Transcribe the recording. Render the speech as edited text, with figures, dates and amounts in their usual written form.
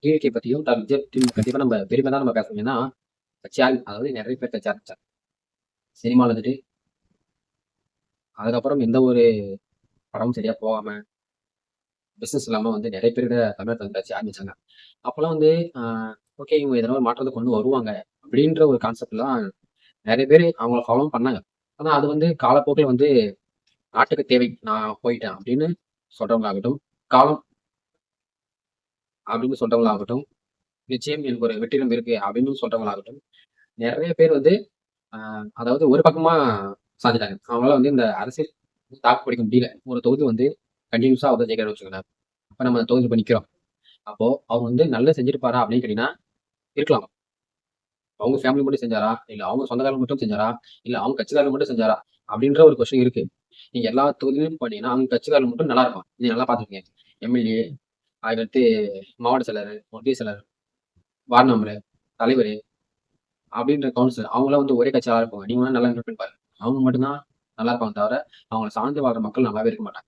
TVK பத்தியும் கண்டிப்பா நம்ம பெருமை தான் நம்ம பேசணும். ஏன்னா கட்சியால் அதாவது நிறைய பேர் கட்சி ஆரம்பிச்சாங்க. சினிமால வந்துட்டு அதுக்கப்புறம் எந்த ஒரு படமும் சரியா போகாம, பிசினஸ் இல்லாம வந்து நிறைய பேர் தமிழகத்துல வந்து கட்சி ஆரம்பிச்சாங்க. அப்போலாம் வந்து ஆ ஓகே இவங்க எதனா ஒரு மாற்றத்த கொண்டு வருவாங்க. அப்படின்ற ஒரு கான்செப்ட்லாம் நிறைய பேர் அவங்கள ஃபாலோவும் பண்ணாங்க. ஆனா அது வந்து காலப்போக்குல வந்து நாட்டுக்கு தேவை. நான் போயிட்டேன் அப்படின்னு சொல்றவங்களாகட்டும், காலம் அப்படின்னு சொல்றவங்களாகட்டும், நிச்சயம் எனக்கு ஒரு வெற்றிடம் இருக்கு அப்படின்னு சொல்றவங்களாகட்டும், நிறைய பேர் வந்து ஆ அதாவது ஒரு பக்கமா சாஞ்சுட்டாங்க. அவங்களால வந்து இந்த அரசியல் தாக்கு பிடிக்க முடியல. ஒரு தொகுதி வந்து கன்டினியூஸா வந்து ஜெயிக்கிறான்னு வச்சுக்கோங்களேன். அப்ப நம்ம அந்த தொகுதியில போய் நிக்கிறோம். அப்போ அவங்க வந்து நல்லது செஞ்சிருப்பாரா அப்படின்னு கேட்டீங்கன்னா, இருக்கலாம். அவங்க ஃபேமிலி மட்டும் செஞ்சாரா? இல்ல அவங்க சொந்தக்காரங்க மட்டும் செஞ்சாரா? இல்ல அவங்க கட்சிக்காரங்க மட்டும் செஞ்சாரா? அப்படின்ற ஒரு கொஸ்டின் இருக்கு. நீங்க எல்லா தொகுதியிலும் பார்த்தீங்கன்னா, அவங்க கட்சிக்காரங்க மட்டும் நல்லா இருப்பான். நீங்க நல்லா பார்த்துருக்கீங்க. எம்எல்ஏ, அதுக்கடுத்து மாவட்ட செயலரு, ஒன்றிய செயலர், வார்டு மெம்பரு, தலைவரு அப்படின்ற கவுன்சிலர் அவங்கலாம் வந்து ஒரே கட்சியா இருப்பாங்க. நீங்க வேணா நல்லா நோட் பண்ணி பாருங்க. அவங்க மட்டும் தான் நல்லா இருப்பாங்க தவிர, அவங்கள சார்ந்து வாழ்ற மக்கள் நல்லாவே இருக்க மாட்டாங்க.